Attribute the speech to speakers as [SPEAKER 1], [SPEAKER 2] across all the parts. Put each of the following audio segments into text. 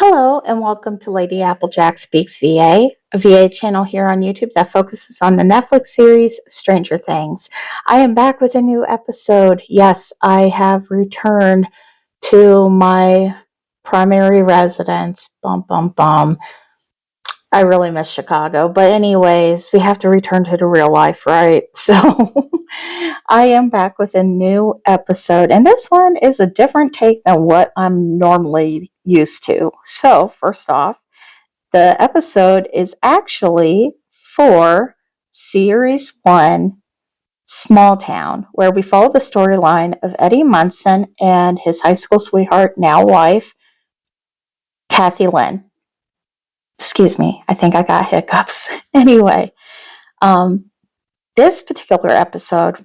[SPEAKER 1] Hello and welcome to Lady Applejack Speaks VA, a VA channel here on YouTube that focuses on the Netflix series Stranger Things. I am back with a new episode. Yes, I have returned to my primary residence. Bum, bum, bum. I really miss Chicago. But anyways, we have to return to the real life, right? So I am back with a new episode. And this one is a different take than what I'm normally used to. So first off, the episode is actually for Series 1, Small Town, where we follow the storyline of Eddie Munson and his high school sweetheart, now wife, Cathy Lynn. Excuse me, I think I got hiccups. Anyway, this particular episode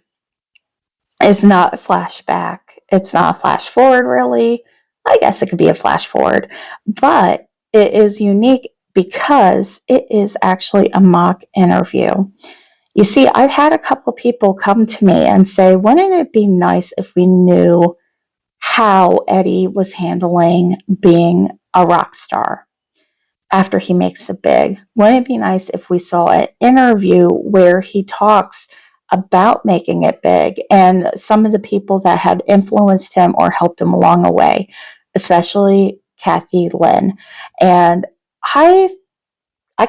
[SPEAKER 1] is not a flashback. It's not a flash forward, really. I guess it could be a flash forward, but it is unique because it is actually a mock interview. You see, I've had a couple people come to me and say, wouldn't it be nice if we knew how Eddie was handling being a rock star after he makes it big? Wouldn't it be nice if we saw an interview where he talks about making it big and some of the people that had influenced him or helped him along the way, especially Cathy Lynn? And I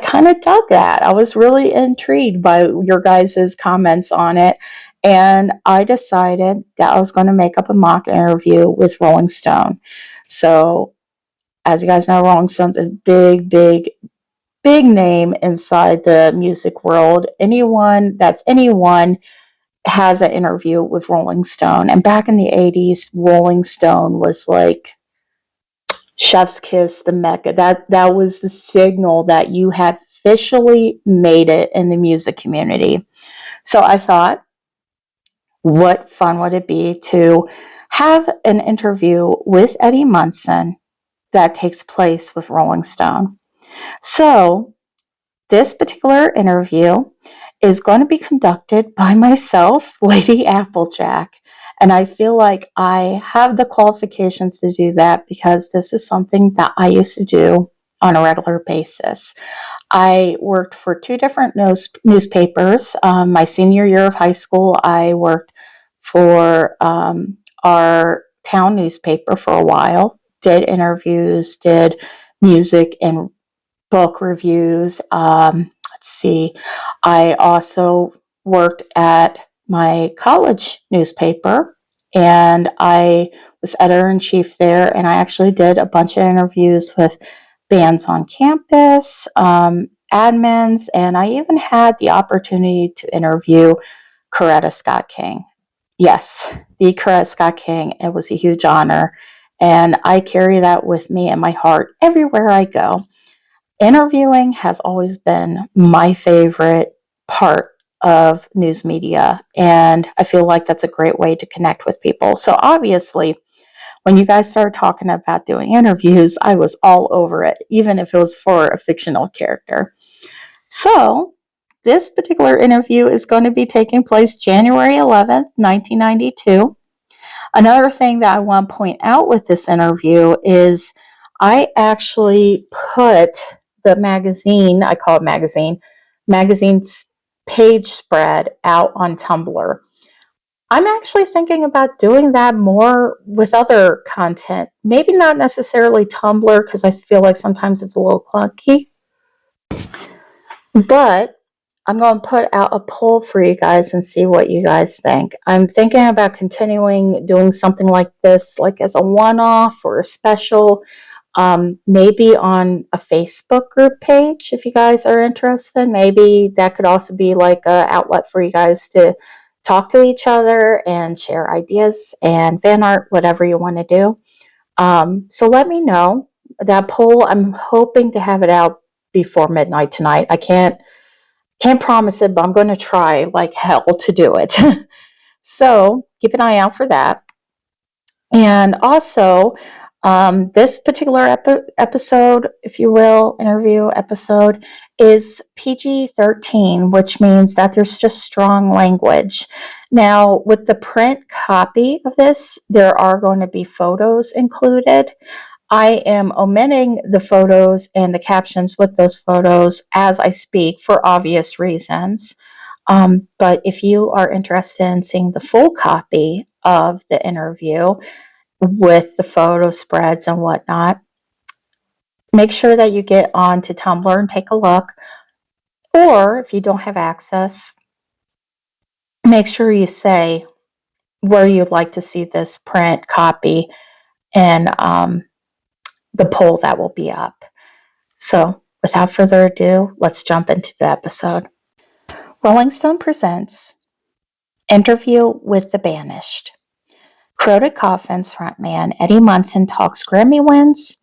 [SPEAKER 1] kind of dug that. I was really intrigued by your guys' comments on it, and I decided that I was going to make up a mock interview with Rolling Stone. So as you guys know, Rolling Stone's a big name inside the music world. Anyone has an interview with Rolling Stone. And back in the 80s, Rolling Stone was like chef's kiss, the mecca. That was the signal that you had officially made it in the music community. So I thought, what fun would it be to have an interview with Eddie Munson that takes place with Rolling Stone. So this particular interview is going to be conducted by myself, Lady Applejack. And I feel like I have the qualifications to do that because this is something that I used to do on a regular basis. I worked for two different newspapers. My senior year of high school, I worked for our town newspaper for a while, did interviews, did music and book reviews. Let's see. I also worked at my college newspaper, and I was editor-in-chief there, and I actually did a bunch of interviews with bands on campus, admins, and I even had the opportunity to interview Coretta Scott King. Yes, the Coretta Scott King. It was a huge honor, and I carry that with me in my heart everywhere I go. Interviewing has always been my favorite part of news media, and I feel like that's a great way to connect with people. So obviously, when you guys started talking about doing interviews, I was all over it, even if it was for a fictional character. So this particular interview is going to be taking place January 11th, 1992. Another thing that I want to point out with this interview is I actually put the magazine, I call it magazine's page spread out on Tumblr. I'm actually thinking about doing that more with other content. Maybe not necessarily Tumblr, because I feel like sometimes it's a little clunky. But I'm going to put out a poll for you guys and see what you guys think. I'm thinking about continuing doing something like this, like as a one-off or a special, maybe on a Facebook group page if you guys are interested. Maybe that could also be like an outlet for you guys to talk to each other and share ideas and fan art, whatever you want to do. So let me know. That poll, I'm hoping to have it out before midnight tonight. I can't promise it, but I'm going to try like hell to do it. So keep an eye out for that. And also, this particular episode, if you will, interview episode, is PG-13, which means that there's just strong language. Now, with the print copy of this, there are going to be photos included. I am omitting the photos and the captions with those photos as I speak for obvious reasons. But if you are interested in seeing the full copy of the interview with the photo spreads and whatnot, make sure that you get onto Tumblr and take a look. Or if you don't have access, make sure you say where you'd like to see this print copy and the poll that will be up. So without further ado, let's jump into the episode. Rolling Stone presents Interview with the Banished. Corroded Coffin's frontman Eddie Munson talks Grammy wins,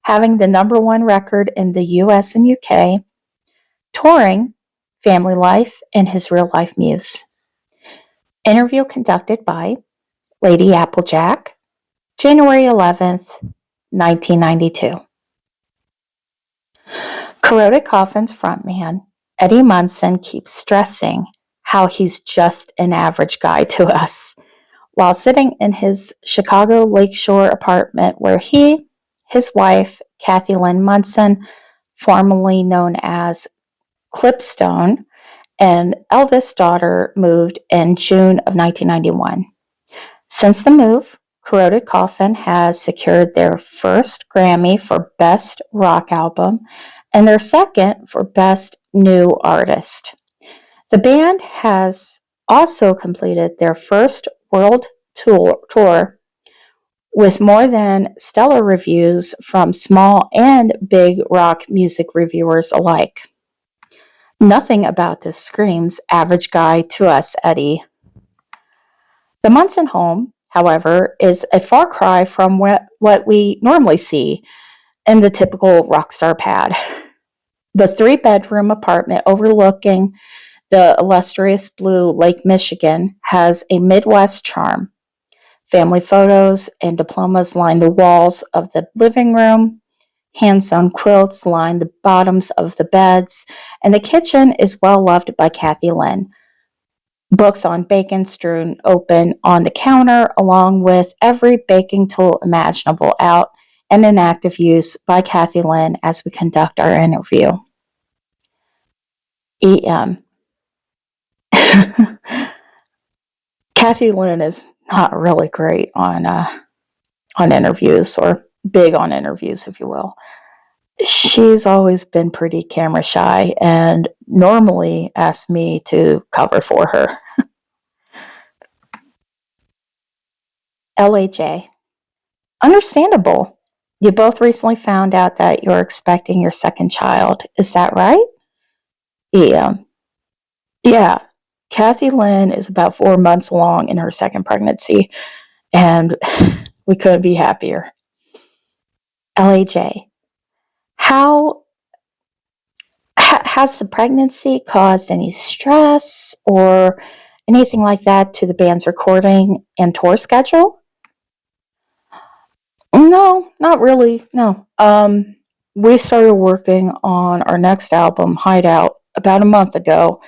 [SPEAKER 1] having the #1 record in the US and UK, touring, family life, and his real-life muse. Interview conducted by Lady Applejack, January 11th, 1992. Corroded Coffin's frontman, Eddie Munson, keeps stressing how he's just an average guy to us, while sitting in his Chicago Lakeshore apartment where he, his wife, Cathy Lynn Munson, formerly known as Clipstone, and eldest daughter moved in June of 1991. Since the move, Corroded Coffin has secured their first Grammy for Best Rock Album and their second for Best New Artist. The band has also completed their first world tour with more than stellar reviews from small and big rock music reviewers alike. Nothing about this screams average guy to us, Eddie. The Munson home, however, is a far cry from what we normally see in the typical rock star pad. The 3-bedroom apartment overlooking the illustrious blue Lake Michigan has a Midwest charm. Family photos and diplomas line the walls of the living room. Hand-sewn quilts line the bottoms of the beds, and the kitchen is well loved by Cathy Lynn. Books on bacon strewn open on the counter, along with every baking tool imaginable out and in active use by Cathy Lynn as we conduct our interview. EM. Cathy Lynn is not really great on interviews, or big on interviews, if you will. She's always been pretty camera shy and normally asks me to cover for her. LAJ. Understandable. You both recently found out that you're expecting your second child. Is that right? Yeah. Cathy Lynn is about 4 months along in her second pregnancy, and we couldn't be happier. LAJ. Has the pregnancy caused any stress or anything like that to the band's recording and tour schedule? No, not really. No. We started working on our next album, Hideout, about a month ago,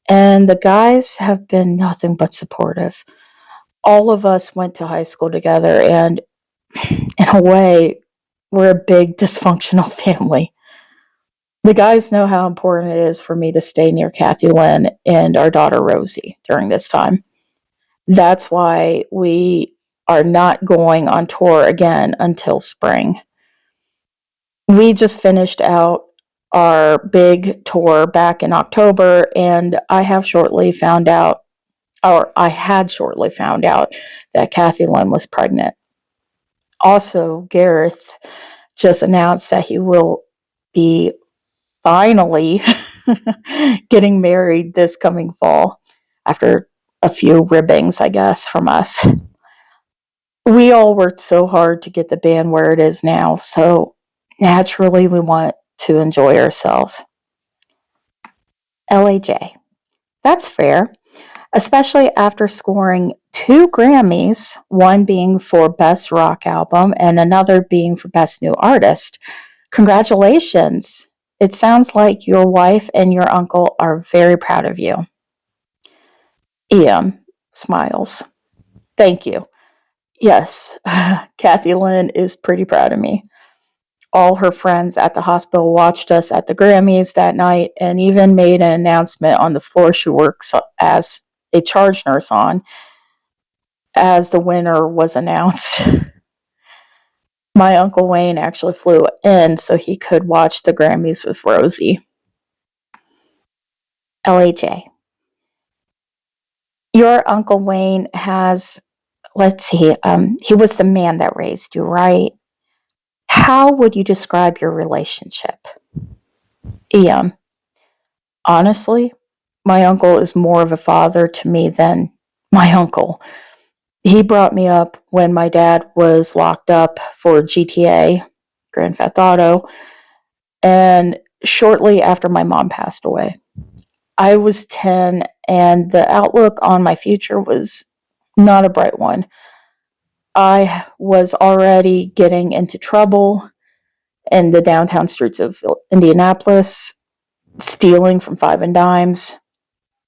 [SPEAKER 1] and the guys have been nothing but supportive. All of us went to high school together, and in a way, we're a big dysfunctional family. The guys know how important it is for me to stay near Cathy Lynn and our daughter Rosie during this time. That's why we are not going on tour again until spring. We just finished out our big tour back in October, and I had shortly found out that Cathy Lynn was pregnant. Also, Gareth just announced that he will be finally getting married this coming fall after a few ribbings, I guess, from us. We all worked so hard to get the band where it is now, so naturally we want to enjoy ourselves. LAJ. That's fair, especially after scoring 2 Grammys, one being for Best Rock Album and another being for Best New Artist. Congratulations! It sounds like your wife and your uncle are very proud of you. EM smiles. Thank you. Yes, Cathy Lynn is pretty proud of me. All her friends at the hospital watched us at the Grammys that night and even made an announcement on the floor she works as a charge nurse on as the winner was announced. My Uncle Wayne actually flew in so he could watch the Grammys with Rosie. LAJ. Your Uncle Wayne has, let's see, he was the man that raised you, right? How would you describe your relationship? Honestly, my uncle is more of a father to me than my uncle. He brought me up when my dad was locked up for GTA, Grand Theft Auto, and shortly after my mom passed away. I was 10, and the outlook on my future was not a bright one. I was already getting into trouble in the downtown streets of Indianapolis, stealing from five and dimes,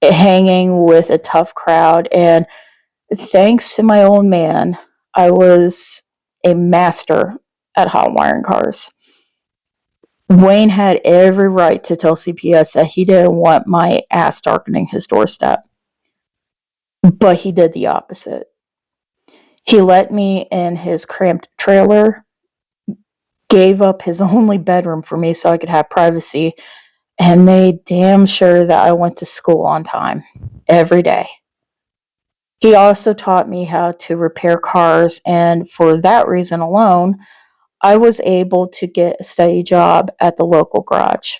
[SPEAKER 1] hanging with a tough crowd, and thanks to my old man, I was a master at hot wiring cars. Wayne had every right to tell CPS that he didn't want my ass darkening his doorstep, but he did the opposite. He let me in his cramped trailer, gave up his only bedroom for me so I could have privacy, and made damn sure that I went to school on time every day. He also taught me how to repair cars, and for that reason alone, I was able to get a steady job at the local garage.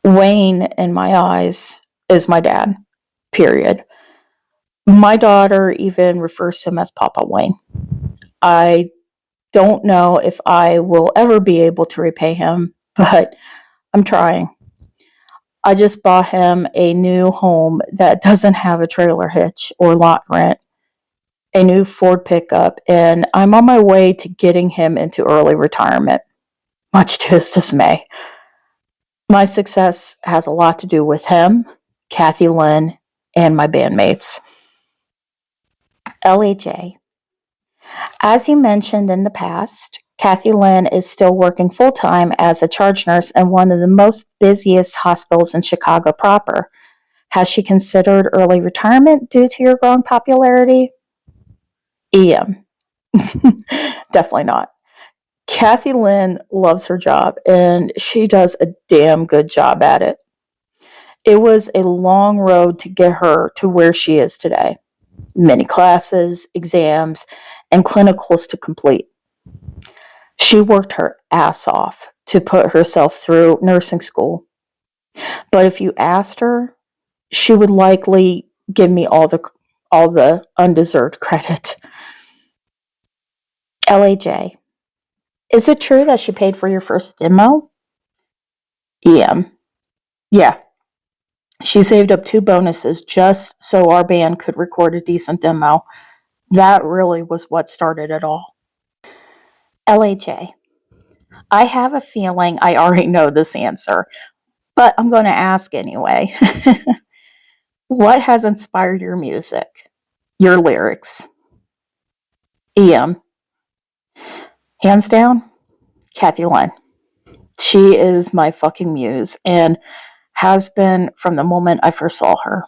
[SPEAKER 1] Wayne, in my eyes, is my dad, period. My daughter even refers to him as Papa Wayne. I don't know if I will ever be able to repay him, but I'm trying. I just bought him a new home that doesn't have a trailer hitch or lot rent, a new Ford pickup, and I'm on my way to getting him into early retirement, much to his dismay. My success has a lot to do with him, Cathy Lynn, and my bandmates. LAJ. As you mentioned in the past, Cathy Lynn is still working full-time as a charge nurse in one of the most busiest hospitals in Chicago proper. Has she considered early retirement due to your growing popularity? Definitely not. Cathy Lynn loves her job, and she does a damn good job at it. It was a long road to get her to where she is today. Many classes, exams, and clinicals to complete. She worked her ass off to put herself through nursing school. But if you asked her, she would likely give me all the undeserved credit. LAJ. Is it true that she paid for your first demo? Yeah. She saved up 2 bonuses just so our band could record a decent demo. That really was what started it all. LAJ. I have a feeling I already know this answer, but I'm going to ask anyway. What has inspired your music? Your lyrics? Hands down, Cathy Lynn. She is my fucking muse and has been from the moment I first saw her.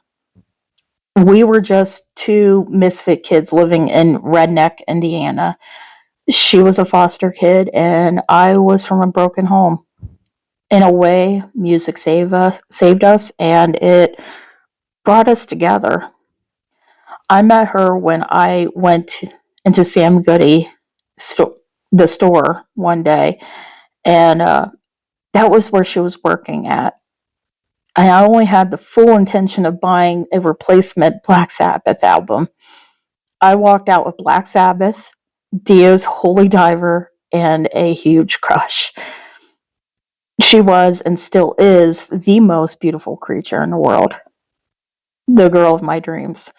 [SPEAKER 1] We were just 2 misfit kids living in redneck Indiana. She was a foster kid and I was from a broken home. In a way, music saved us and it brought us together. I met her when I went into Sam Goody, the store, one day, and that was where she was working at. And I only had the full intention of buying a replacement Black Sabbath album. I walked out with Black Sabbath, Dio's Holy Diver, and a huge crush. She was and still is the most beautiful creature in the world. The girl of my dreams.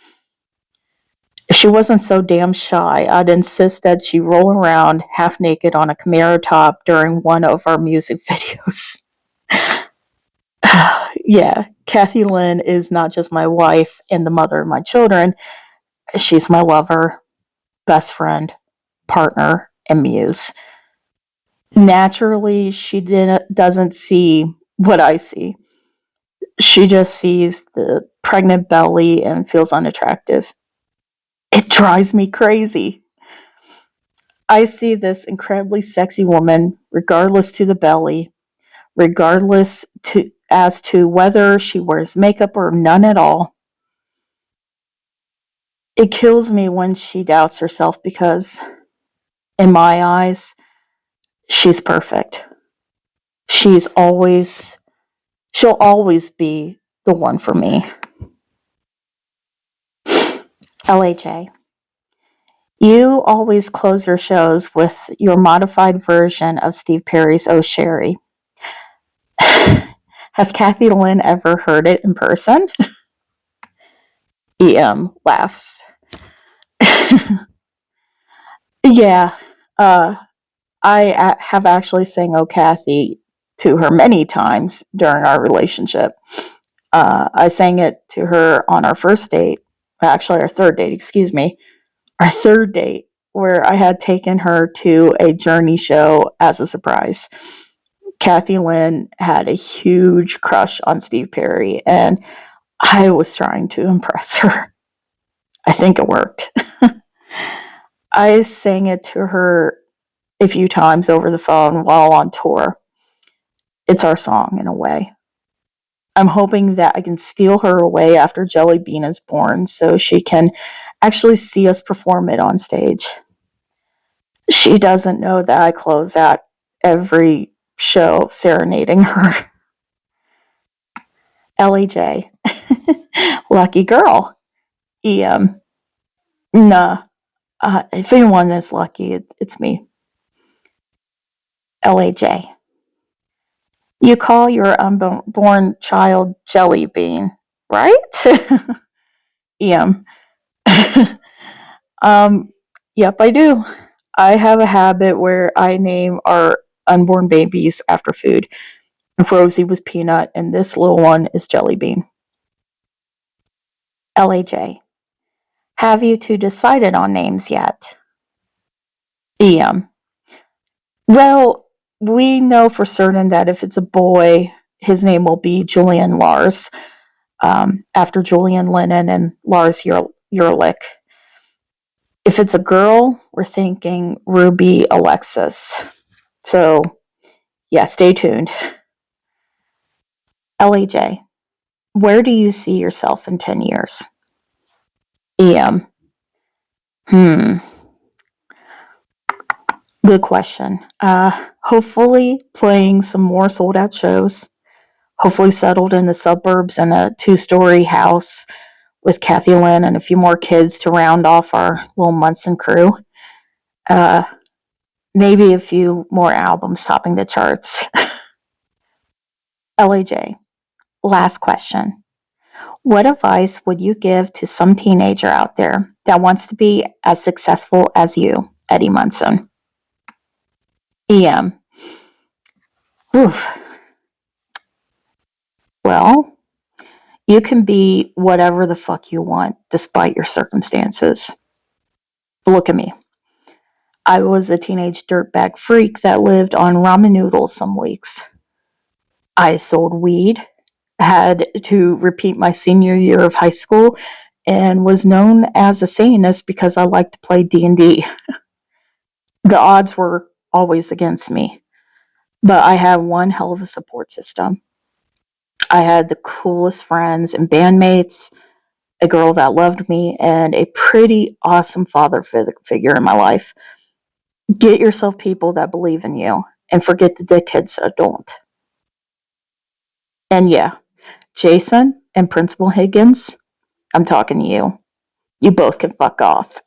[SPEAKER 1] If she wasn't so damn shy, I'd insist that she roll around half naked on a Camaro top during one of our music videos. Yeah, Cathy Lynn is not just my wife and the mother of my children. She's my lover, best friend, partner, and muse. Naturally, she doesn't see what I see. She just sees the pregnant belly and feels unattractive. It drives me crazy. I see this incredibly sexy woman, regardless to the belly, regardless to as to whether she wears makeup or none at all. It kills me when she doubts herself because, in my eyes, she's perfect. She's always, she'll always be the one for me. LHA. You always close your shows with your modified version of Steve Perry's Oh Sherry. Has Cathy Lynn ever heard it in person? EM laughs. Yeah, I have actually sang Oh Cathy to her many times during our relationship. I sang it to her on our first date, actually our third date, excuse me, our third date, where I had taken her to a Journey show as a surprise. Cathy Lynn had a huge crush on Steve Perry, and I was trying to impress her. I think it worked. I sang it to her a few times over the phone while on tour. It's our song in a way. I'm hoping that I can steal her away after Jelly Bean is born so she can actually see us perform it on stage. She doesn't know that I close out every show serenading her. LEJ. Lucky girl. EM. Nah. If anyone is lucky, it's me. LAJ. You call your unborn child Jelly Bean, right? EM. Yep, I do. I have a habit where I name our unborn babies after food. If Rosie was Peanut and this little one is Jelly Bean. LAJ. Have you two decided on names yet? EM. Well, we know for certain that if it's a boy, his name will be Julian Lars, after Julian Lennon and Lars Ulrich. If it's a girl, we're thinking Ruby Alexis. So, yeah, stay tuned. LAJ, where do you see yourself in 10 years? EM. Good question. Hopefully playing some more sold out shows. Hopefully settled in the suburbs in a 2-story house with Cathy Lynn and a few more kids to round off our little Munson crew. Maybe a few more albums topping the charts. LAJ, last question. What advice would you give to some teenager out there that wants to be as successful as you, Eddie Munson? EM. Oof. Well, you can be whatever the fuck you want despite your circumstances. Look at me. I was a teenage dirtbag freak that lived on ramen noodles some weeks. I sold weed, had to repeat my senior year of high school, and was known as a Satanist because I liked to play D&D. The odds were always against me, but I had one hell of a support system. I had the coolest friends and bandmates, a girl that loved me, and a pretty awesome father figure in my life. Get yourself people that believe in you, and forget the dickheads that don't. And yeah, Jason and Principal Higgins, I'm talking to you. You both can fuck off.